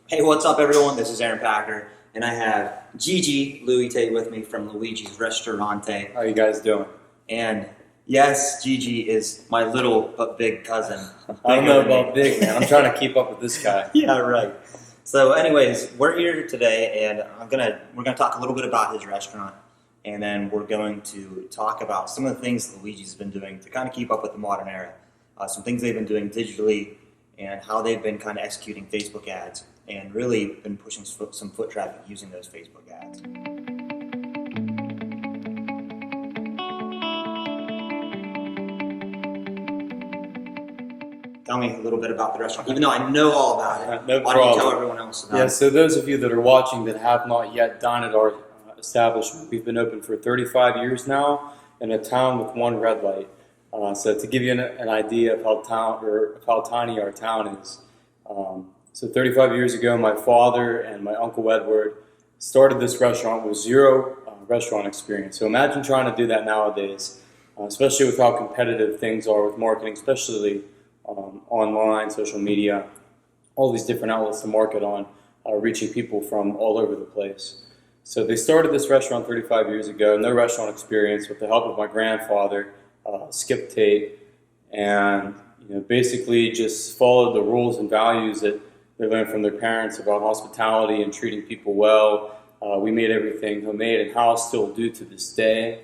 Hey, what's up, everyone? This is Aaron Packer, and I have Gigi Luite with me from Luigi's Ristorante. How you guys doing? And yes, Gigi is my little but big cousin. I don't know about big, man. I'm trying to keep up with this guy. Yeah, right. So, anyways, we're here today, and we're gonna talk a little bit about his restaurant, and then we're going to talk about some of the things that Luigi's been doing to kind of keep up with the modern era. Some things they've been doing digitally, and how they've been kind of executing Facebook ads, and really been pushing some foot traffic using those Facebook ads. Tell me a little bit about the restaurant, even though I know all about it. No Why don't you tell problem. everyone else about Yeah, it? so those of you that are watching that have not yet dined at our establishment, we've been open for 35 years now in a town with one red light. So to give you an idea of how tiny our town is. So 35 years ago, my father and my Uncle Edward started this restaurant with zero restaurant experience. So imagine trying to do that nowadays, especially with how competitive things are with marketing, especially online, social media, all these different outlets to market on, reaching people from all over the place. So they started this restaurant 35 years ago, no restaurant experience, with the help of my grandfather, Skip Tate, and basically just followed the rules and values that they learned from their parents about hospitality and treating people well. We made everything homemade and house, still do to this day.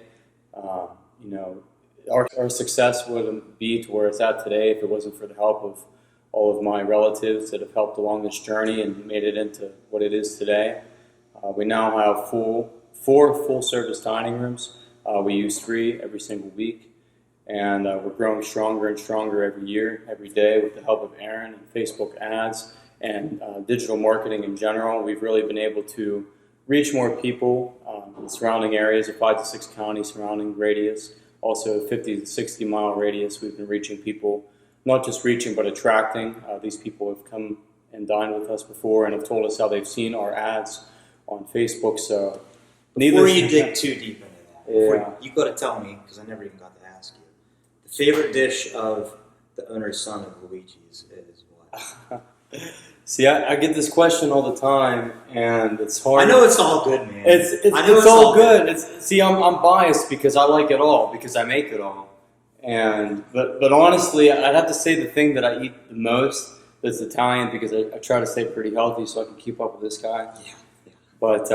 Our success wouldn't be to where it's at today if it wasn't for the help of all of my relatives that have helped along this journey and made it into what it is today. We now have four full-service dining rooms. We use 3 every single week. And we're growing stronger and stronger every year, every day, with the help of Aaron and Facebook ads and digital marketing in general. We've really been able to reach more people in surrounding areas, a 5 to 6 county surrounding radius, also a 50 to 60 mile radius. We've been reaching people, not just reaching, but attracting. These people have come and dined with us before and have told us how they've seen our ads on Facebook. So, Before you dig too deep into that, Yeah. you got to tell me, because I never even got to ask you. Favorite dish of the owner's son of Luigi's is what? See, I get this question all the time, and it's hard. I know it's all good, man. It's all good. See, I'm biased because I like it all, because I make it all. But honestly, I'd have to say the thing that I eat the most that's Italian, because I try to stay pretty healthy so I can keep up with this guy. Yeah. But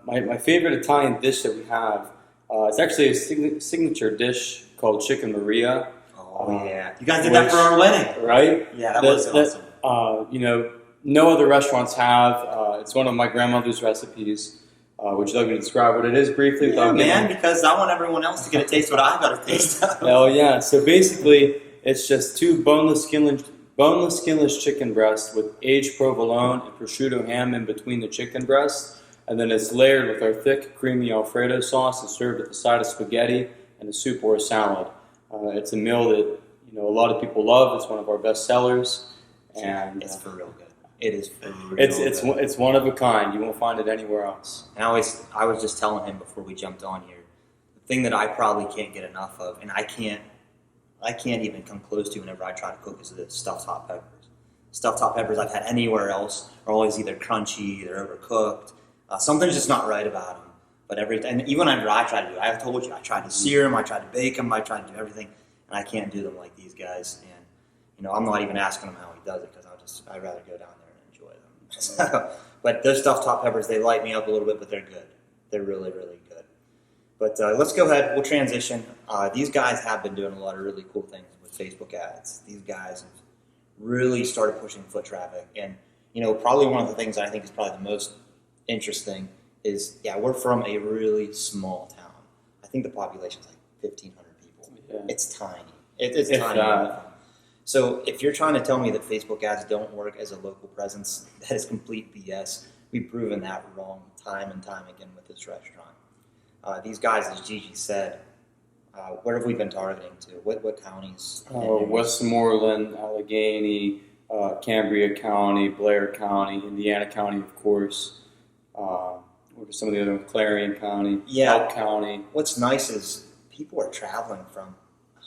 my favorite Italian dish that we have, it's actually a signature dish called Chicken Maria. Oh, yeah. You guys did that for our wedding. Right? Yeah, that was awesome. No other restaurants have. It's one of my grandmother's recipes. Would you like me to describe what it is briefly? Yeah, man, because I want everyone else to get a taste of what I got a taste of. Hell yeah. So basically, it's just 2 boneless, skinless chicken breasts with aged provolone and prosciutto ham in between the chicken breasts. And then it's layered with our thick, creamy Alfredo sauce and served with a side of spaghetti and a soup or a salad. It's a meal that a lot of people love. It's one of our best sellers, and it's for real good. It is for real good. It's one of a kind. You won't find it anywhere else. And I was just telling him before we jumped on here, the thing that I probably can't get enough of, and I can't even come close to whenever I try to cook, is the stuffed hot peppers. Stuffed hot peppers I've had anywhere else are always either crunchy, they're overcooked. Something's just not right about them. But even whenever I try to do it, I've told you, I tried to sear them, I tried to bake them, I tried to do everything, and I can't do them like these guys. And I'm not even asking him how he does it, because I'd rather go down there and enjoy them. So, but those stuffed hot peppers, they light me up a little bit, but they're good. They're really, really good. But let's go ahead. We'll transition. These guys have been doing a lot of really cool things with Facebook ads. These guys have really started pushing foot traffic, and probably one of the things that I think is probably the most interesting is, we're from a really small town. I think the population's like 1,500 people. Yeah. It's tiny. It's tiny. So if you're trying to tell me that Facebook ads don't work as a local presence, that is complete BS. We've proven that wrong time and time again with this restaurant. These guys, as Gigi said, where have we been targeting to? What counties? Westmoreland, Allegheny, Cambria County, Blair County, Indiana County, of course. What are some of the other ones? Clarion County, Elk County. What's nice is people are traveling from,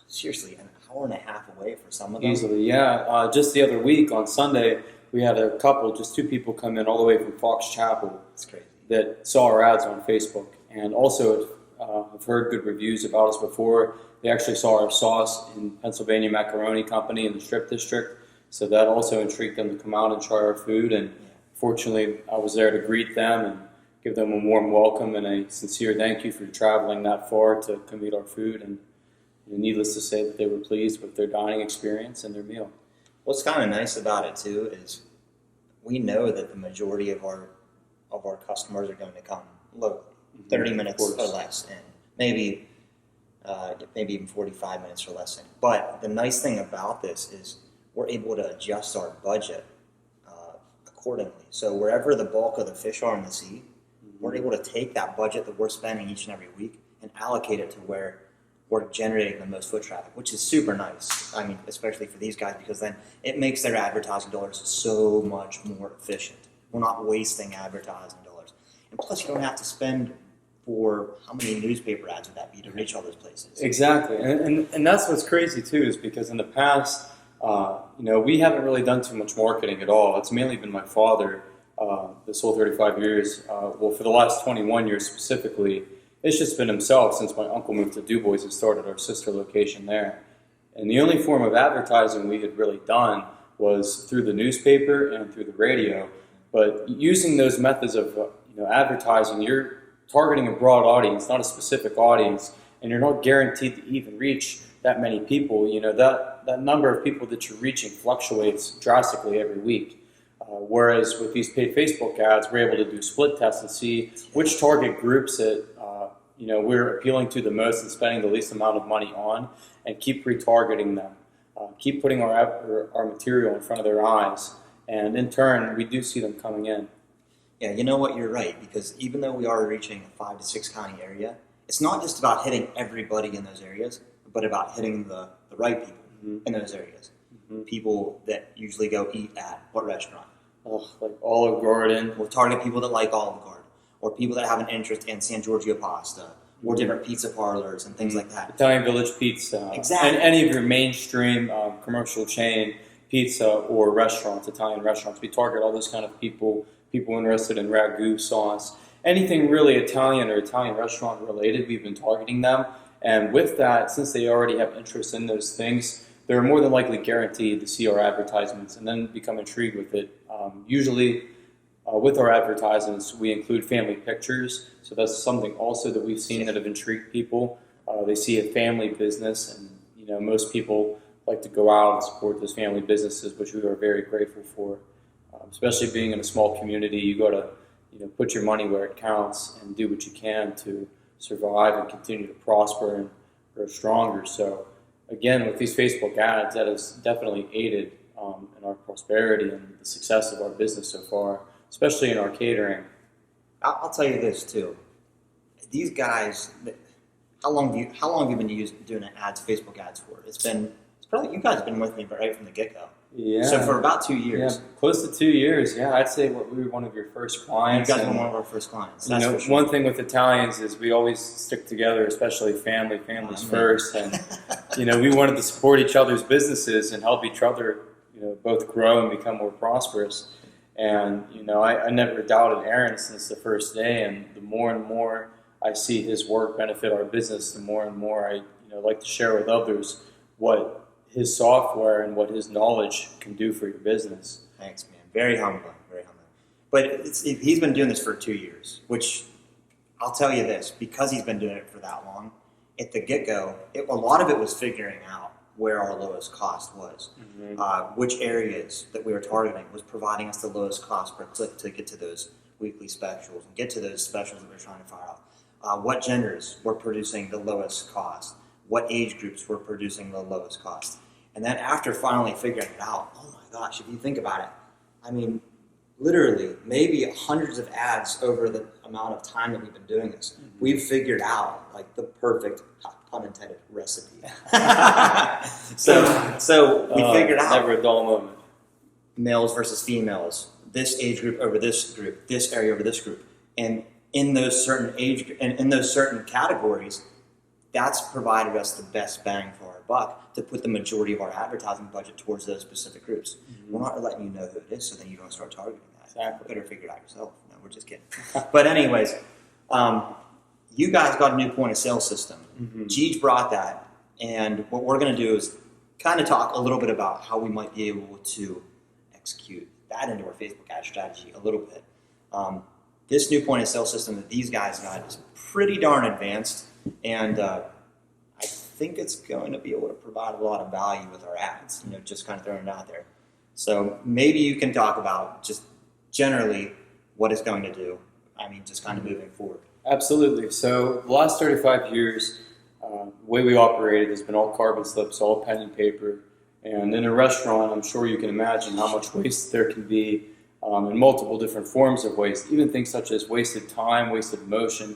seriously, an hour and a half away for some of them. Easily, yeah. Just the other week on Sunday, we had a couple, just two people come in all the way from Fox Chapel It's crazy. that saw our ads on Facebook, and also have heard good reviews about us before. They actually saw our sauce in Pennsylvania Macaroni Company in the Strip District, so that also intrigued them to come out and try our food. And fortunately, I was there to greet them and give them a warm welcome and a sincere thank you for traveling that far to come eat our food. And needless to say that they were pleased with their dining experience and their meal. What's kind of nice about it too is we know that the majority of our customers are going to come locally, 30 minutes or less in, maybe even 45 minutes or less in. But the nice thing about this is we're able to adjust our budget accordingly. So wherever the bulk of the fish are in the sea, we're able to take that budget that we're spending each and every week and allocate it to where we're generating the most foot traffic, which is super nice. I mean, especially for these guys, because then it makes their advertising dollars so much more efficient. We're not wasting advertising dollars. And plus, you don't have to spend for how many newspaper ads would that be to reach all those places? Exactly. And that's what's crazy, too, is because in the past, we haven't really done too much marketing at all. It's mainly been my father this whole 35 years. Well, for the last 21 years specifically, it's just been himself since my uncle moved to Du Bois and started our sister location there. And the only form of advertising we had really done was through the newspaper and through the radio. But using those methods of advertising, you're targeting a broad audience, not a specific audience, and you're not guaranteed to even reach that many people. That number of people that you're reaching fluctuates drastically every week. Whereas with these paid Facebook ads, we're able to do split tests and see which target groups that we're appealing to the most and spending the least amount of money on, and keep retargeting them, keep putting our material in front of their eyes, and in turn, we do see them coming in. Yeah, you know what, you're right, because even though we are reaching a 5 to 6 county area, it's not just about hitting everybody in those areas, but about hitting the right people in those areas. People that usually go eat at what restaurant? Like Olive Garden. We'll target people that like Olive Garden, or people that have an interest in San Giorgio pasta, or different pizza parlors and things like that. Italian Village Pizza. Exactly. And any of your mainstream commercial chain pizza or restaurants, Italian restaurants. We target all those kind of people interested in ragu sauce. Anything really Italian or Italian restaurant related, we've been targeting them. And with that, since they already have interest in those things, they're more than likely guaranteed to see our advertisements and then become intrigued with it. Usually, with our advertisements, we include family pictures. So that's something also that we've seen that have intrigued people. They see a family business, and most people like to go out and support those family businesses, which we are very grateful for. Especially being in a small community, you got to put your money where it counts and do what you can to survive and continue to prosper and grow stronger. So again, with these Facebook ads, that has definitely aided in our prosperity and the success of our business so far, especially in our catering. I'll tell you this too. These guys, how long have you been doing ads, Facebook ads for? It's probably, you guys have been with me right from the get-go. Yeah. So for about 2 years. Yeah, close to 2 years. Yeah, I'd say we were one of your first clients. You guys were one of our first clients. That's for sure. One thing with Italians is we always stick together, especially families first. And, we wanted to support each other's businesses and help each other, both grow and become more prosperous. And, I never doubted Aaron since the first day. And the more and more I see his work benefit our business, the more and more I, like to share with others what his software and what his knowledge can do for your business. Thanks, man. Very humbling, very humbling. But he's been doing this for 2 years, which I'll tell you this, because he's been doing it for that long, at the get-go, a lot of it was figuring out where our lowest cost was, which areas that we were targeting was providing us the lowest cost per click to get to those weekly specials and get to those specials that we're trying to fire out. What genders were producing the lowest cost? What age groups were producing the lowest cost? And then after finally figuring it out, oh my gosh, if you think about it, I mean, literally, maybe hundreds of ads over the amount of time that we've been doing this, we've figured out like the perfect, pun intended, recipe. so we figured out Never a dull moment. males versus females, this age group over this group, this area over this group, and in those certain age and in those certain categories, that's provided us the best bang for our buck to put the majority of our advertising budget towards those specific groups. Mm-hmm. We're not letting you know who it is, so then you don't start targeting that. Exactly. You better figure it out yourself. No, we're just kidding. But anyways, you guys got a new point of sale system. Mm-hmm. Jeej brought that, and what we're going to do is kind of talk a little bit about how we might be able to execute that into our Facebook ad strategy a little bit. This new point of sale system that these guys got is pretty darn advanced, and I think it's going to be able to provide a lot of value with our ads, just kind of throwing it out there. So maybe you can talk about just generally what it's going to do. Just kind of moving forward. Absolutely. So the last 35 years, the way we operated has been all carbon slips, all pen and paper. And in a restaurant, I'm sure you can imagine how much waste there can be in multiple different forms of waste, even things such as wasted time, wasted motion,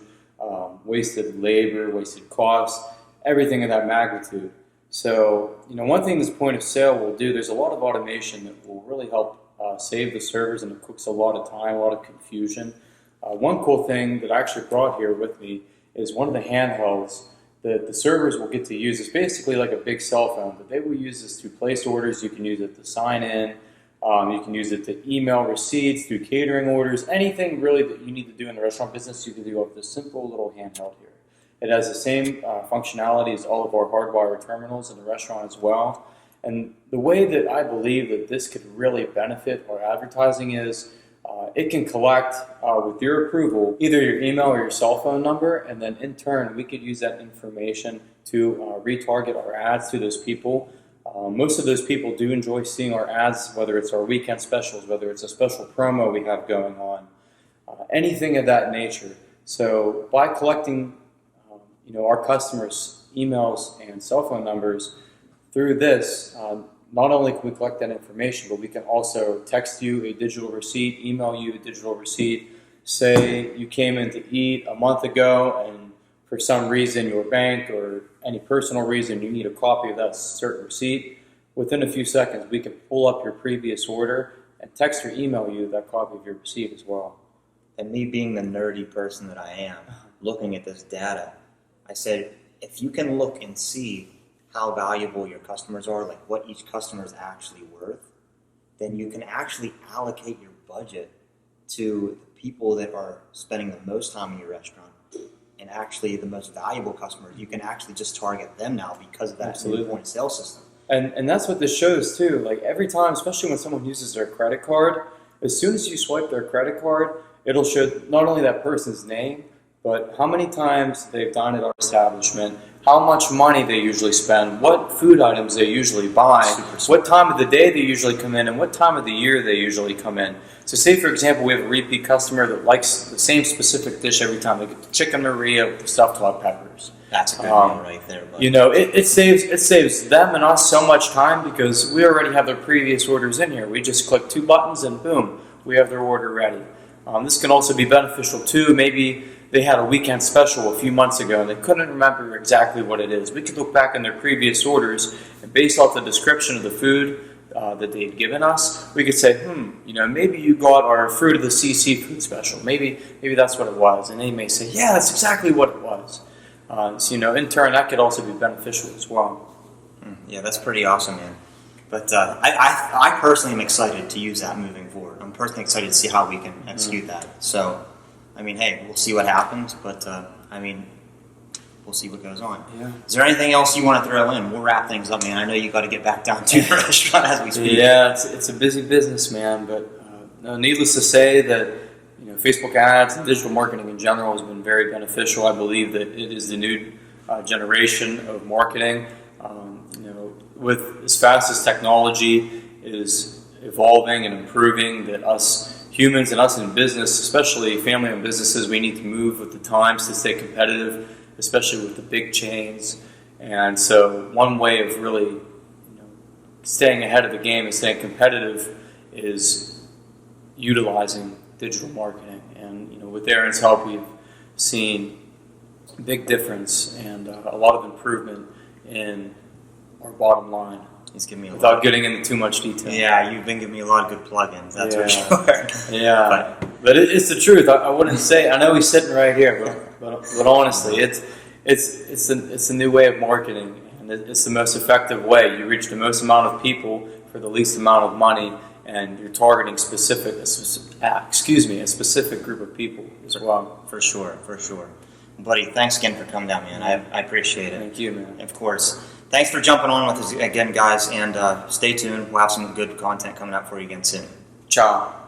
wasted labor, wasted costs, everything of that magnitude. So, one thing this point of sale will do, there's a lot of automation that will really help save the servers, and it cooks a lot of time, a lot of confusion. One cool thing that I actually brought here with me is one of the handhelds that the servers will get to use. It's basically like a big cell phone, but they will use this to place orders. You can use it to sign in. You can use it to email receipts, do catering orders, anything really that you need to do in the restaurant business, you can do with this simple little handheld here. It has the same functionality as all of our hardwire terminals in the restaurant as well. And the way that I believe that this could really benefit our advertising is it can collect, with your approval, either your email or your cell phone number, and then in turn we could use that information to retarget our ads to those people. Most of those people do enjoy seeing our ads, whether it's our weekend specials, whether it's a special promo we have going on, anything of that nature. So by collecting our customers' emails and cell phone numbers through this, not only can we collect that information, but we can also text you a digital receipt, email you a digital receipt. Say you came in to eat a month ago and for some reason your bank or any personal reason you need a copy of that certain receipt. Within a few seconds we can pull up your previous order and text or email you that copy of your receipt as well. And me being the nerdy person that I am, looking at this data, I said, if you can look and see how valuable your customers are, like what each customer is actually worth, then you can actually allocate your budget to the people that are spending the most time in your restaurant and actually the most valuable customers. You can actually just target them now because of that new point of sale system. And that's what this shows too. Like every time, especially when someone uses their credit card, as soon as you swipe their credit card, it'll show not only that person's name, but how many times they've dined at our establishment, how much money they usually spend, what food items they usually buy, what time of the day they usually come in, and what time of the year they usually come in. So say, for example, we have a repeat customer that likes the same specific dish every time. They get the chicken Maria with the stuffed hot peppers. That's a good one right there. Buddy. It saves them and us so much time because we already have their previous orders in here. We just click 2 buttons and boom, we have their order ready. This can also be beneficial too. Maybe they had a weekend special a few months ago and they couldn't remember exactly what it is. We could look back in their previous orders and based off the description of the food that they'd given us, we could say, maybe you got our Fruit of the Sea seafood special. Maybe that's what it was. And they may say, yeah, that's exactly what it was. So, in turn, that could also be beneficial as well. Yeah, that's pretty awesome, man. But I personally am excited to use that moving forward. I'm personally excited to see how we can execute that. So, hey, we'll see what happens, but, we'll see what goes on. Yeah. Is there anything else you want to throw in? We'll wrap things up, man. I know you got to get back down to the restaurant as we speak. Yeah, it's a busy business, man, but needless to say that Facebook ads and digital marketing in general has been very beneficial. I believe that it is the new generation of marketing. With as fast as technology is evolving and improving, that us humans and us in business, especially family-owned businesses, we need to move with the times to stay competitive, especially with the big chains. And so one way of really staying ahead of the game and staying competitive is utilizing digital marketing. And with Aaron's help, we've seen a big difference and a lot of improvement in our bottom line. He's giving me without getting into too much detail. Yeah, you've been giving me a lot of good plugins. That's for sure. Yeah, but it's the truth. I wouldn't say. I know he's sitting right here, but honestly, it's a new way of marketing, and it's the most effective way. You reach the most amount of people for the least amount of money, and you're targeting a specific group of people as well. For sure, for sure. Buddy, thanks again for coming down, man. I appreciate it. Thank you, man. Of course. Thanks for jumping on with us again, guys, and stay tuned. We'll have some good content coming up for you again soon. Ciao.